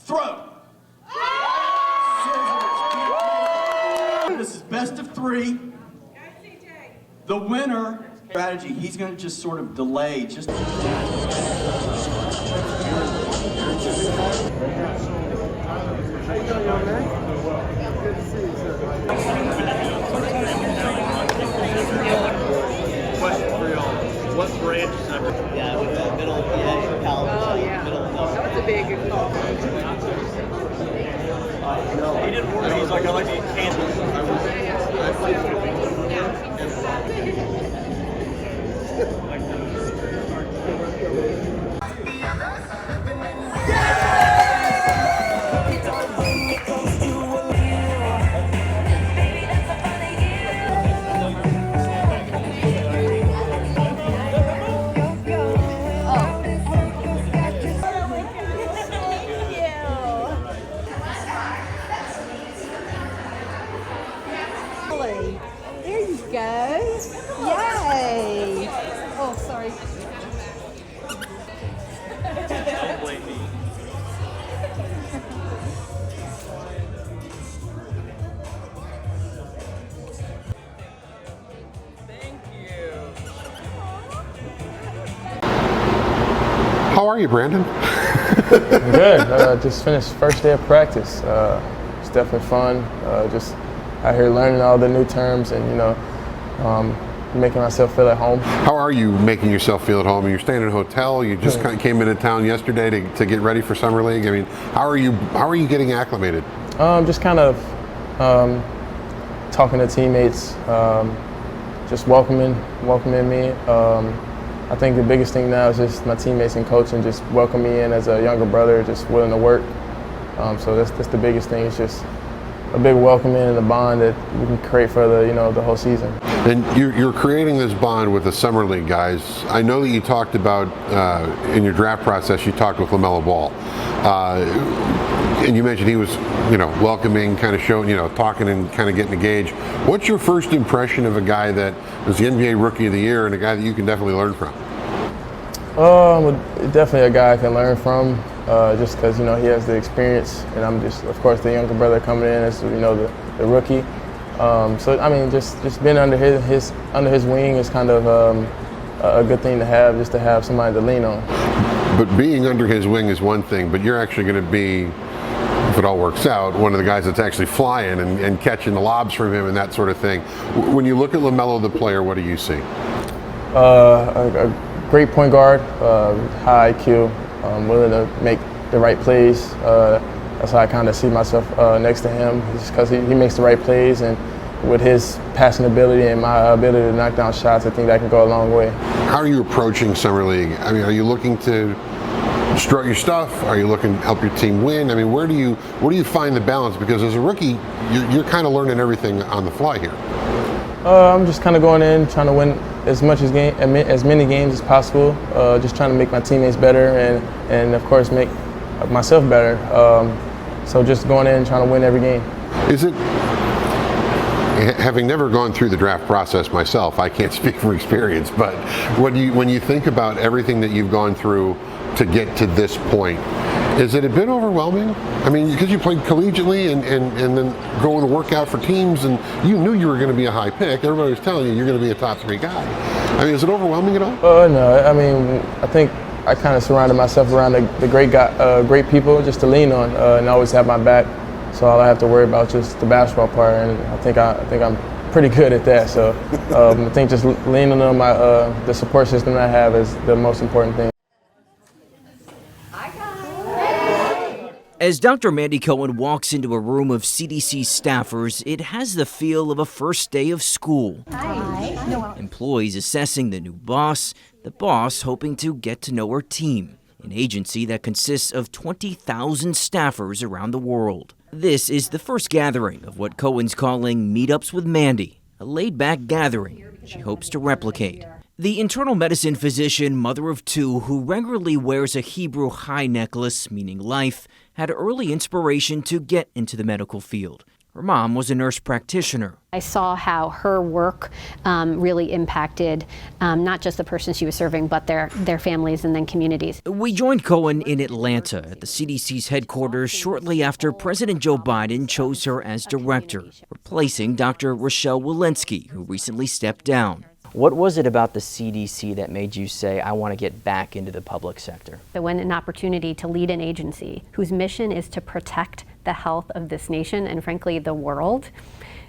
Throw. This is best of 3. The winner strategy, he's going to just sort of delay just. How you doing, young man? Good to see you, sir. Question for y'all. What branch is that? Yeah, with the middle, palate. Oh, yeah. That was a big call. He didn't warn me. He's like, I like to eat candles. There you go. Yay. Oh, sorry. Don't blame me. Thank you. How are you, Brandon? Good. Just finished first day of practice. It's definitely fun. Just out here learning all the new terms and, making myself feel at home. How are you making yourself feel at home? You're staying in a hotel. You just came into town yesterday to get ready for summer league. I mean, how are you getting acclimated? Just kind of talking to teammates, just welcoming me. I think the biggest thing now is just my teammates and coaching just welcome me in as a younger brother, just willing to work. So that's the biggest thing. It's just a big welcoming and a bond that we can create for the whole season. And you're creating this bond with the summer league guys. I know that you talked about in your draft process. You talked with LaMelo Ball, and you mentioned he was welcoming, kind of showing, talking and kind of getting engaged. What's your first impression of a guy that was the NBA Rookie of the Year and a guy that you can definitely learn from? Definitely a guy I can learn from, just because he has the experience, and I'm just, of course, the younger brother coming in as the rookie. So I mean, just being under his wing is kind of a good thing to have, just to have somebody to lean on. But being under his wing is one thing, but you're actually going to be, if it all works out, one of the guys that's actually flying and catching the lobs from him and that sort of thing. When you look at LaMelo the player, what do you see? A great point guard, high IQ, willing to make the right plays. That's how I kind of see myself next to him, just because he makes the right plays, and with his passing ability and my ability to knock down shots, I think that can go a long way. How are you approaching summer league? I mean, are you looking to strut your stuff? Are you looking to help your team win? I mean, where do you find the balance? Because as a rookie, you're kind of learning everything on the fly here. I'm just kind of going in, trying to win as many games as possible. Just trying to make my teammates better and of course make myself better. So just going in and trying to win every game. Is it, having never gone through the draft process myself, I can't speak from experience, but when you think about everything that you've gone through to get to this point, is it a bit overwhelming? I mean, because you played collegiately and then going to work out for teams, and you knew you were going to be a high pick. Everybody was telling you you're going to be a top 3 guy. I mean, is it overwhelming at all? No, I mean, I think I kind of surrounded myself around the great people just to lean on and always have my back. So all I have to worry about is just the basketball part, and I think I'm pretty good at that. So I think just leaning on the support system I have is the most important thing. As Dr. Mandy Cohen walks into a room of CDC staffers, it has the feel of a first day of school. Hi. Employees assessing the new boss, the boss hoping to get to know her team, an agency that consists of 20,000 staffers around the world. This is the first gathering of what Cohen's calling Meetups with Mandy, a laid-back gathering she hopes to replicate. The internal medicine physician, mother of 2, who regularly wears a Hebrew high necklace, meaning life, had early inspiration to get into the medical field. Her mom was a nurse practitioner. I saw how her work really impacted not just the person she was serving, but their families and then communities. We joined Cohen in Atlanta at the CDC's headquarters shortly after President Joe Biden chose her as director, replacing Dr. Rochelle Walensky, who recently stepped down. What was it about the CDC that made you say, I want to get back into the public sector? So when an opportunity to lead an agency whose mission is to protect the health of this nation and frankly the world,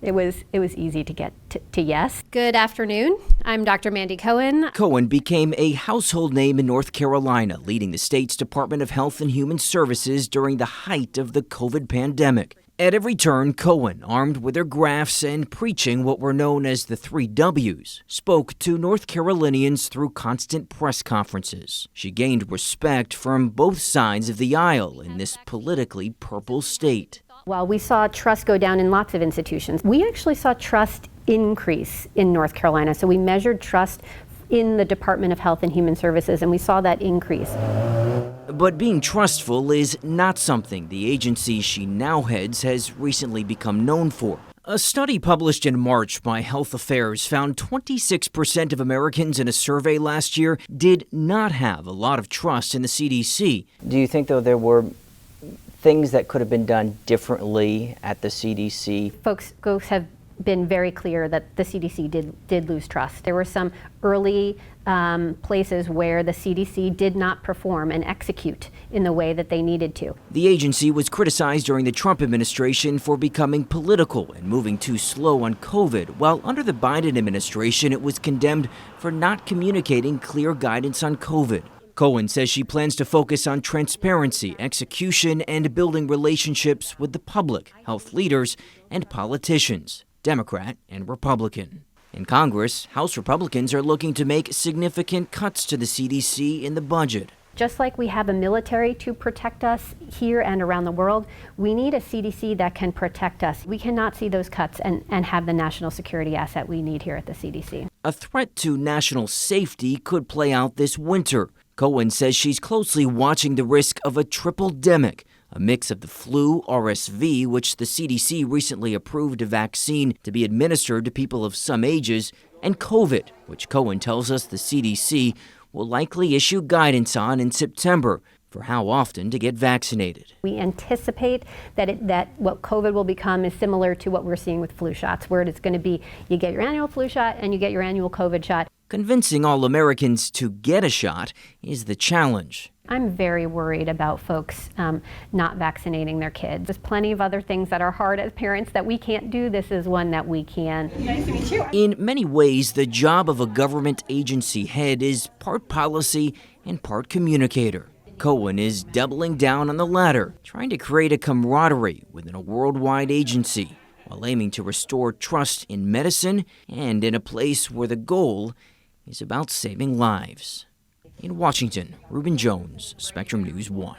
it was easy to get to yes. Good afternoon. I'm Dr. Mandy Cohen. Cohen became a household name in North Carolina, leading the state's Department of Health and Human Services during the height of the COVID pandemic. At every turn, Cohen, armed with her graphs and preaching what were known as the 3 W's, spoke to North Carolinians through constant press conferences. She gained respect from both sides of the aisle in this politically purple state. While we saw trust go down in lots of institutions, we actually saw trust increase in North Carolina. So we measured trust in the Department of Health and Human Services, and we saw that increase. But being trustful is not something the agency she now heads has recently become known for. A study published in March by Health Affairs found 26% of Americans in a survey last year did not have a lot of trust in the CDC. Do you think, though, there were things that could have been done differently at the CDC? Folks have been very clear that the CDC did lose trust. There were some early places where the CDC did not perform and execute in the way that they needed to. The agency was criticized during the Trump administration for becoming political and moving too slow on COVID, while under the Biden administration it was condemned for not communicating clear guidance on COVID. Cohen says she plans to focus on transparency, execution, and building relationships with the public, health leaders, and politicians, Democrat and Republican. In Congress, House Republicans are looking to make significant cuts to the CDC in the budget. Just like we have a military to protect us here and around the world, we need a CDC that can protect us. We cannot see those cuts and have the national security asset we need here at the CDC. A threat to national safety could play out this winter. Cohen says she's closely watching the risk of a triple-demic, a mix of the flu, RSV, which the CDC recently approved a vaccine to be administered to people of some ages, and COVID, which Cohen tells us the CDC will likely issue guidance on in September for how often to get vaccinated. We anticipate that what COVID will become is similar to what we're seeing with flu shots, where it's going to be you get your annual flu shot and you get your annual COVID shot. Convincing all Americans to get a shot is the challenge. I'm very worried about folks not vaccinating their kids. There's plenty of other things that are hard as parents that we can't do. This is one that we can. Nice to meet you. In many ways, the job of a government agency head is part policy and part communicator. Cohen is doubling down on the latter, trying to create a camaraderie within a worldwide agency, while aiming to restore trust in medicine and in a place where the goal is about saving lives. In Washington, Reuben Jones, Spectrum News 1.